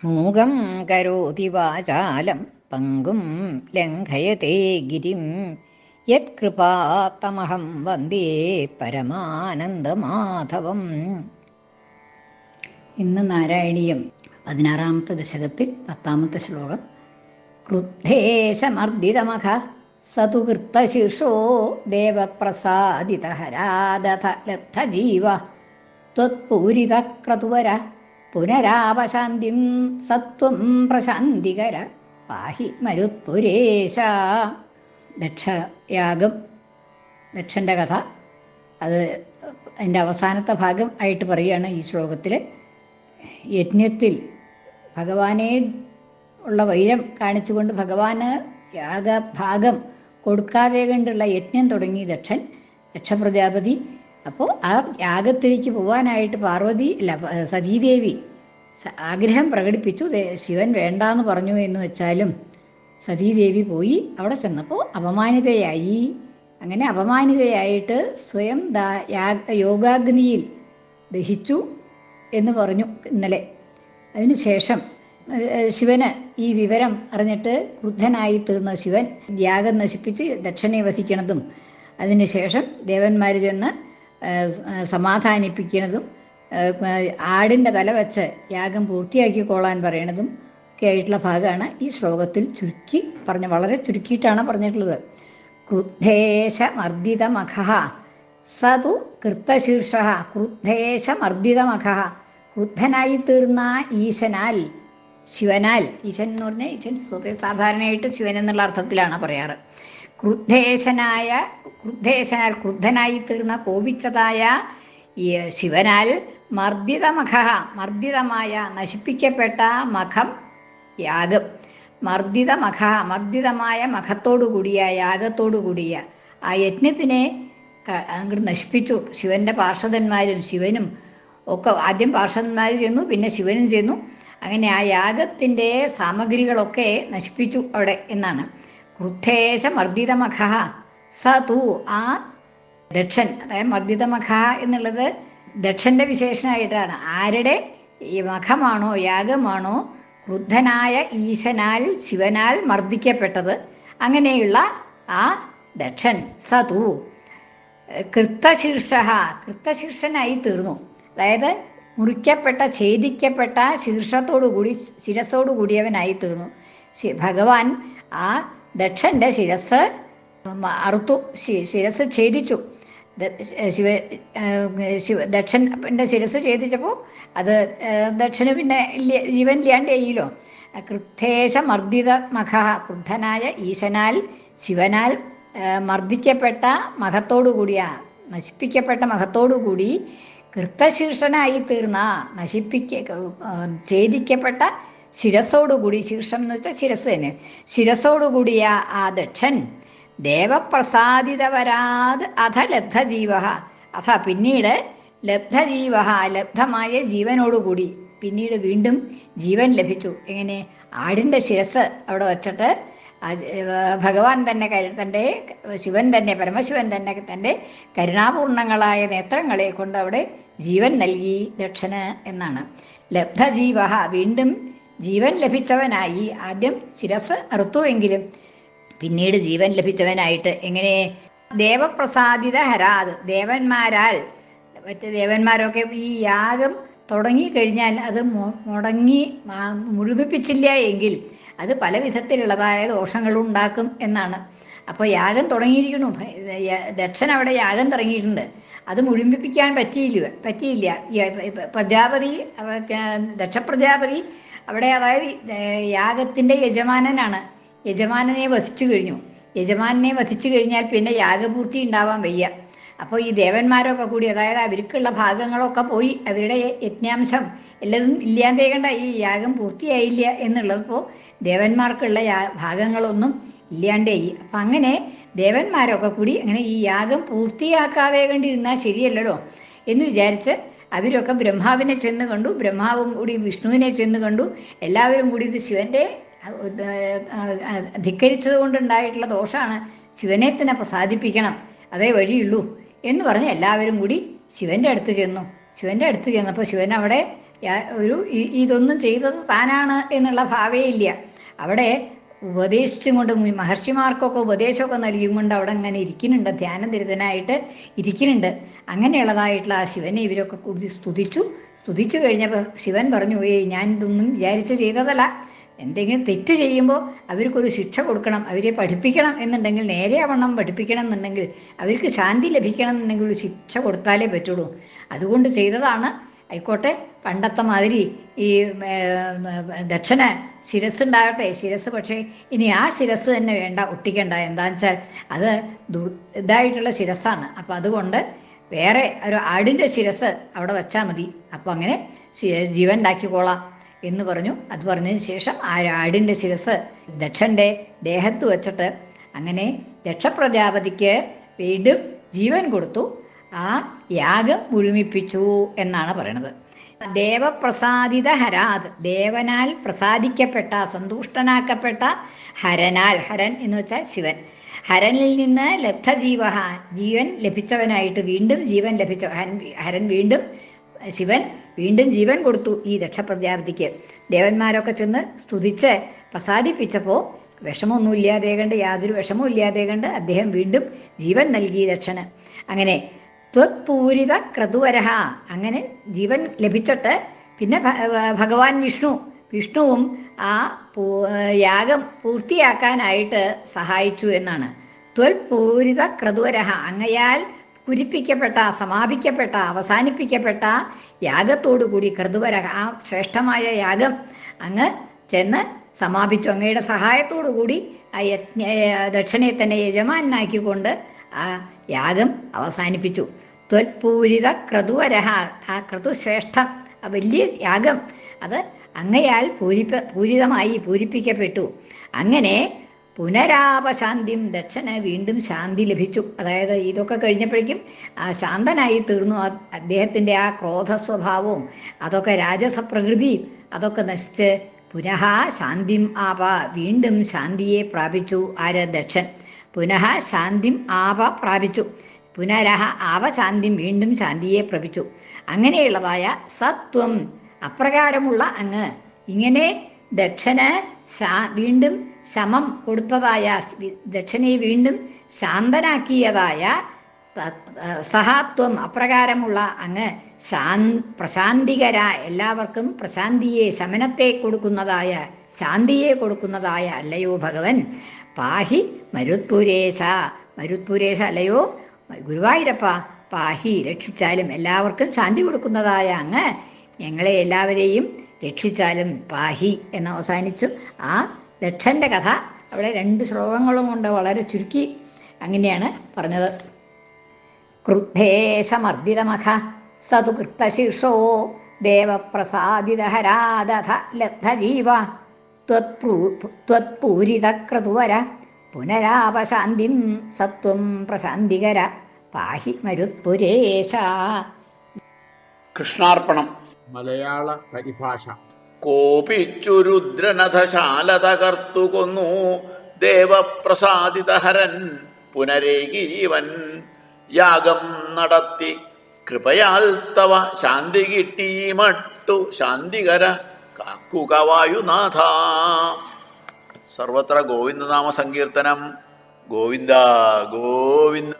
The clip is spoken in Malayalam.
മൂകം കരോതി വാചാലം പങ്കും ലംഘയത്തെ ഗിരിം യത്കൃപാത്തമഹം വന്ദേ പരമാനന്ദമാധവം. ഇന്ന് നാരായണീയം 16-ാമത്തെ ദശകത്തിൽ 10-ാമത്തെ ശ്ലോകം. ക്രുദ്ധേശമർദ്ദിതമഖ സതുകൃത്തശീർഷോ ദേവപ്രസാദിതഹരാദഥ ലബ്ധജീവ ത്വത്പൂരിതക്രതുവര പുനരാപശാന്തിം സത്വം പ്രശാന്തികര പാഹി മരുത്പുരേശ. ദക്ഷയാഗം, ദക്ഷൻ്റെ കഥ, അത് അതിൻ്റെ അവസാനത്തെ ഭാഗം ആയിട്ട് പറയുകയാണ് ഈ ശ്ലോകത്തിൽ. യജ്ഞത്തിൽ ഭഗവാനെ ഉള്ള വൈരം കാണിച്ചുകൊണ്ട് ഭഗവാന് യാഗഭാഗം കൊടുക്കാതെ കണ്ടുള്ള യജ്ഞം തുടങ്ങി ദക്ഷപ്രജാപതി. അപ്പോൾ ആ യാഗത്തിലേക്ക് പോകാനായിട്ട് സതീദേവി ആഗ്രഹം പ്രകടിപ്പിച്ചു. ശിവൻ വേണ്ടാന്ന് പറഞ്ഞു എന്ന് വെച്ചാലും സതീദേവി പോയി. അവിടെ ചെന്നപ്പോൾ അപമാനിതയായി. അങ്ങനെ അപമാനിതയായിട്ട് സ്വയം യോഗാഗ്നിയിൽ ദഹിച്ചു എന്ന് പറഞ്ഞു ഇന്നലെ. അതിനുശേഷം ശിവന് ഈ വിവരം അറിഞ്ഞിട്ട് ക്രുദ്ധനായി തീർന്ന ശിവൻ യാഗം നശിപ്പിച്ച് ദക്ഷനെ വസിക്കണതും അതിനുശേഷം ദേവന്മാർ ചെന്ന് സമാധാനിപ്പിക്കുന്നതും ആടിൻ്റെ തല വെച്ച് യാഗം പൂർത്തിയാക്കിക്കോളാൻ പറയണതും ഒക്കെ ആയിട്ടുള്ള ഭാഗമാണ് ഈ ശ്ലോകത്തിൽ ചുരുക്കി പറഞ്ഞ്, വളരെ ചുരുക്കിയിട്ടാണ് പറഞ്ഞിട്ടുള്ളത്. ക്രുദ്ധേശമർദ്ദിതമഖ സതു കൃത്തശീർഷ. ക്രുദ്ധേശമർദ്ദിതമഖ, ക്രുദ്ധനായി തീർന്ന ഈശനാൽ, ശിവനാൽ. ഈശൻ എന്ന് പറഞ്ഞാൽ ഈശൻ സാധാരണയായിട്ട് ശിവൻ എന്നുള്ള അർത്ഥത്തിലാണ് പറയാറ്. ക്രുദ്ധനായി തീർന്ന കോപിച്ചതായ ഈ ശിവനാൽ മർദ്ദിതമഖ, മർദ്ദിതമായ നശിപ്പിക്കപ്പെട്ട മഖം യാഗം. മർദ്ദിതമായ മഖത്തോടുകൂടിയ യാഗത്തോടുകൂടിയ ആ യജ്ഞത്തിനെ അങ്ങോട്ട് നശിപ്പിച്ചു. ശിവൻ്റെ പാർഷദന്മാരും ശിവനും ഒക്കെ, ആദ്യം പാർഷദന്മാർ ചെന്നു, പിന്നെ ശിവനും ചെന്നു. അങ്ങനെ ആ യാഗത്തിൻ്റെ സാമഗ്രികളൊക്കെ നശിപ്പിച്ചു അവിടെ എന്നാണ്. ക്രുദ്ധേശ മർദ്ദിതമഖ സതു. ആ ദക്ഷൻ, അതായത് മർദ്ദിതമഖ എന്നുള്ളത് ദക്ഷൻ്റെ വിശേഷണമായിട്ടാണ്. ആരുടെ ഈ മഖമാണോ യാഗമാണോ ക്രുദ്ധനായ ഈശനാൽ ശിവനാൽ മർദ്ദിക്കപ്പെട്ടത്, അങ്ങനെയുള്ള ആ ദക്ഷൻ സതു കൃത്തശീർഷനായി തീർന്നു. അതായത് മുറിക്കപ്പെട്ട, ഛേദിക്കപ്പെട്ട ശിരസോടുകൂടിയവനായി തീർന്നു. ഭഗവാൻ ആ ദക്ഷൻ്റെ ശിരസ് അറുത്തു, ശിരസ് ഛേദിച്ചു. ദക്ഷൻ്റെ ശിരസ് ഛേദിച്ചപ്പോൾ അത് ദക്ഷന് പിന്നെ ജീവൻ ഇല്ലാണ്ട് ചെയ്യല്ലോ. ക്രുദ്ധേശമർദ്ദിത മഖ, ക്രുദ്ധനായ ഈശനാൽ ശിവനാൽ മർദ്ദിക്കപ്പെട്ട മഖത്തോടുകൂടിയ, നശിപ്പിക്കപ്പെട്ട മഖത്തോടുകൂടി കൃത്തശീർഷനായി തീർന്ന, ഛേദിക്കപ്പെട്ട ശിരസോടുകൂടി, ശീർഷം എന്ന് വെച്ചാൽ ശിരസ് തന്നെ, ശിരസോടുകൂടിയ ആ ദക്ഷൻ ദേവപ്രസാദിതവരാത് അധ ലബ്ധജീവ. അഥ പിന്നീട് ലബ്ധജീവ, ലബ്ധമായ ജീവനോടുകൂടി പിന്നീട് വീണ്ടും ജീവൻ ലഭിച്ചു. എങ്ങനെ? ആടിൻ്റെ ശിരസ് അവിടെ വച്ചിട്ട് ഭഗവാൻ തന്നെ ശിവൻ തന്നെ, പരമശിവൻ തന്നെ തൻ്റെ കരുണാപൂർണങ്ങളായ നേത്രങ്ങളെ കൊണ്ട് അവിടെ ജീവൻ നൽകി ദക്ഷന് എന്നാണ്. ലബ്ധജീവ, വീണ്ടും ജീവൻ ലഭിച്ചവനായി. ആദ്യം ശിരസ് അറുത്തുവെങ്കിലും പിന്നീട് ജീവൻ ലഭിച്ചവനായിട്ട്. എങ്ങനെ? ദേവപ്രസാദിത ഹരാത്, ദേവന്മാരാൽ. മറ്റ് ദേവന്മാരൊക്കെ ഈ യാഗം തുടങ്ങിക്കഴിഞ്ഞാൽ അത് മുഴുമിപ്പിച്ചില്ല എങ്കിൽ അത് പല വിധത്തിലുള്ളതായ ദോഷങ്ങളും ഉണ്ടാക്കും എന്നാണ്. അപ്പോൾ യാഗം തുടങ്ങിയിരിക്കണു, ദക്ഷൻ അവിടെ യാഗം തുടങ്ങിയിട്ടുണ്ട്, അത് മുഴുമിപ്പിക്കാൻ പറ്റിയില്ല. പ്രജാപതി, ദക്ഷപ്രജാപതി അവിടെ, അതായത് യാഗത്തിൻ്റെ യജമാനനാണ്. യജമാനനെ വധിച്ചു കഴിഞ്ഞു. യജമാനെ വധിച്ചു കഴിഞ്ഞാൽ പിന്നെ യാഗപൂർത്തി ഉണ്ടാവാൻ വയ്യ. അപ്പോൾ ഈ ദേവന്മാരൊക്കെ കൂടി, അതായത് അവർക്കുള്ള ഭാഗങ്ങളൊക്കെ പോയി, അവരുടെ യജ്ഞാംശം എല്ലാതും ഇല്ലാതെ കണ്ട ഈ യാഗം പൂർത്തിയായില്ല എന്നുള്ളപ്പോൾ ദേവന്മാർക്കുള്ള ഭാഗങ്ങളൊന്നും ഇല്ലാണ്ടേയി. അപ്പം അങ്ങനെ ദേവന്മാരൊക്കെ കൂടി അങ്ങനെ ഈ യാഗം പൂർത്തിയാക്കാതെ കണ്ടിരുന്നാൽ ശരിയല്ലല്ലോ എന്ന് വിചാരിച്ച് അവരൊക്കെ ബ്രഹ്മാവിനെ ചെന്ന് കണ്ടു. ബ്രഹ്മാവും കൂടി വിഷ്ണുവിനെ ചെന്ന് കണ്ടു. എല്ലാവരും കൂടി ഇത് ശിവൻ്റെ ധിക്കരിച്ചത് കൊണ്ടുണ്ടായിട്ടുള്ള ദോഷമാണ്, ശിവനെ തന്നെ പ്രസാദിപ്പിക്കണം, അതേ വഴിയുള്ളൂ എന്ന് പറഞ്ഞ് എല്ലാവരും കൂടി ശിവൻ്റെ അടുത്ത് ചെന്നു. ശിവൻ്റെ അടുത്ത് ചെന്നപ്പോൾ ശിവൻ അവിടെ ഇതൊന്നും ചെയ്തത് താനാണ് എന്നുള്ള ഭാവേ ഇല്ല. അവിടെ ഉപദേശിച്ചും കൊണ്ട് മഹർഷിമാർക്കൊക്കെ ഉപദേശമൊക്കെ നൽകിയും കൊണ്ട് അവിടെ അങ്ങനെ ഇരിക്കുന്നുണ്ട്, ധ്യാനനിരതനായിട്ട് ഇരിക്കുന്നുണ്ട്. അങ്ങനെയുള്ളതായിട്ടുള്ള ആ ശിവനെ ഇവരൊക്കെ കൂടി സ്തുതിച്ചു കഴിഞ്ഞപ്പോൾ ശിവൻ പറഞ്ഞു, ഞാൻ ഇതൊന്നും വിചാരിച്ച് ചെയ്തതല്ല. എന്തെങ്കിലും തെറ്റ് ചെയ്യുമ്പോൾ അവർക്കൊരു ശിക്ഷ കൊടുക്കണം, അവരെ പഠിപ്പിക്കണം എന്നുണ്ടെങ്കിൽ, നേരെയാവണ്ണം പഠിപ്പിക്കണം എന്നുണ്ടെങ്കിൽ, അവർക്ക് ശാന്തി ലഭിക്കണം എന്നുണ്ടെങ്കിൽ ഒരു ശിക്ഷ കൊടുത്താലേ പറ്റുള്ളൂ. അതുകൊണ്ട് ചെയ്തതാണ്. ആയിക്കോട്ടെ, പണ്ടത്തെ മാതിരി ഈ ദക്ഷന ശിരസ്സുണ്ടാകട്ടെ, ശിരസ് പക്ഷേ ഇനി ആ ശിരസ് തന്നെ വേണ്ട, ഒട്ടിക്കണ്ട. എന്താണെന്ന് വെച്ചാൽ അത് ഇതായിട്ടുള്ള ശിരസ്സാണ്. അപ്പം അതുകൊണ്ട് വേറെ ഒരു ആടിൻ്റെ ശിരസ് അവിടെ വെച്ചാൽ മതി. അപ്പോൾ അങ്ങനെ ജീവൻ ഉണ്ടാക്കിക്കോളാം എന്ന് പറഞ്ഞു. അത് പറഞ്ഞതിന് ശേഷം ആ ആടിൻ്റെ ശിരസ് ദക്ഷൻ്റെ ദേഹത്ത് വെച്ചിട്ട് അങ്ങനെ ദക്ഷപ്രജാപതിക്ക് വീണ്ടും ജീവൻ കൊടുത്തു. ആ യാഗം മുഴുമിപ്പിച്ചു എന്നാണ് പറയണത്. ദേവപ്രസാദിത ഹരാത്, ദേവനാൽ പ്രസാദിക്കപ്പെട്ട, സന്തുഷ്ടനാക്കപ്പെട്ട ഹരനാൽ, ഹരൻ എന്ന് വെച്ചാൽ ശിവൻ, ഹരനിൽ നിന്ന് ലബ്ധജീവ, ജീവൻ ലഭിച്ചവനായിട്ട് വീണ്ടും ജീവൻ ലഭിച്ച ഹരൻ വീണ്ടും ശിവൻ വീണ്ടും ജീവൻ കൊടുത്തു ഈ ദക്ഷപ്രജാപതിക്ക്. ദേവന്മാരൊക്കെ ചെന്ന് സ്തുതിച്ച് പ്രസാദിപ്പിച്ചപ്പോൾ വിഷമമൊന്നും ഇല്ലാതെ കണ്ട്, യാതൊരു വിഷമവും ഇല്ലാതെ കണ്ട് അദ്ദേഹം വീണ്ടും ജീവൻ നൽകി ദക്ഷന്. അങ്ങനെ ത്വത്പൂരിത ക്രതുവരഹ, അങ്ങനെ ജീവൻ ലഭിച്ചിട്ട് പിന്നെ ഭഗവാൻ വിഷ്ണുവും ആ യാഗം പൂർത്തിയാക്കാനായിട്ട് സഹായിച്ചു എന്നാണ്. ത്വൽപൂരിത ക്രതുവരഹ, അങ്ങയാൽ പൂരിപ്പിക്കപ്പെട്ട, സമാപിക്കപ്പെട്ട, അവസാനിപ്പിക്കപ്പെട്ട യാഗത്തോടുകൂടി ക്രതുവര, ആ ശ്രേഷ്ഠമായ യാഗം അങ്ങ് ചെന്ന് സമാപിച്ചു. അങ്ങയുടെ സഹായത്തോടുകൂടി ആ ദക്ഷനെ തന്നെ യജമാനാക്കിക്കൊണ്ട് ആ യാഗം അവസാനിപ്പിച്ചു. ത്വൽപൂരിത ക്രതുവരഹ, ആ ക്രതുശ്രേഷ്ഠം, ആ വലിയ യാഗം അത് അങ്ങയാൽ പൂരിപ്പിക്കപ്പെട്ടു. അങ്ങനെ പുനരാപശാന്തിയും, ദക്ഷന് വീണ്ടും ശാന്തി ലഭിച്ചു. അതായത് ഇതൊക്കെ കഴിഞ്ഞപ്പോഴേക്കും ശാന്തനായി തീർന്നു. അദ്ദേഹത്തിൻ്റെ ആ ക്രോധ സ്വഭാവവും അതൊക്കെ രാജസപ്രകൃതിയും അതൊക്കെ നശിച്ച് പുനഃ ശാന്തിം ആപ, വീണ്ടും ശാന്തിയെ പ്രാപിച്ചു. ആര്? ദക്ഷൻ. പുനഃ ശാന്തിം ആപ പ്രാപിച്ചു. പുനരഹ ആപശാന്തിം, വീണ്ടും ശാന്തിയെ പ്രാപിച്ചു. അങ്ങനെയുള്ളതായ സത്വം, അപ്രകാരമുള്ള അങ്ങ്, ഇങ്ങനെ ദക്ഷന് വീണ്ടും ശമം കൊടുത്തതായ, ദക്ഷനെ വീണ്ടും ശാന്തനാക്കിയതായ സഹാത്വം, അപ്രകാരമുള്ള അങ്ങ് പ്രശാന്തികര, എല്ലാവർക്കും പ്രശാന്തിയെ, ശമനത്തെ കൊടുക്കുന്നതായ, ശാന്തിയെ കൊടുക്കുന്നതായ അല്ലയോ ഭഗവൻ. പാഹി മരുത്പുരേശ, മരുത്പുരേശ അല്ലയോ ഗുരുവായൂരപ്പ, പാഹി രക്ഷിച്ചാലും, എല്ലാവർക്കും ശാന്തി കൊടുക്കുന്നതായ അങ്ങ് ഞങ്ങളെ എല്ലാവരെയും രക്ഷിച്ചാലും പാഹി എന്ന് അവസാനിച്ചു. ആ ദക്ഷൻ്റെ കഥ അവിടെ 2 ശ്ലോകങ്ങളും കൊണ്ട് വളരെ ചുരുക്കി അങ്ങനെയാണ് പറഞ്ഞത്. ക്രുദ്ധേശമർദ്ദിതമഖ സതു കൃത്തശീർഷോ ദേവപ്രസാദിതഹരാദഥ ലബ്ധജീവ ത്വത്പൂരിതക്രതുവര പുനരാപശാന്തിം സത്വം പ്രശാന്തികര പാഹി മരുത്പുരേശ. കൃഷ്ണാർപ്പണം. മലയാള പരിഭാഷ. കോപിച്ചു രുദ്രനഥശാലത കർത്തു കൊന്നു ദേവപ്രസാദിതഹരൻ പുനരേകീവൻ യാഗം നടത്തി കൃപയാൽ തവ ശാന്തി കിട്ടി മട്ടു ശാന്തികര കാക്കുക വായുനാഥ. സർവത്ര ഗോവിന്ദനാമ സങ്കീർത്തനം. ഗോവിന്ദ ഗോവിന്ദ.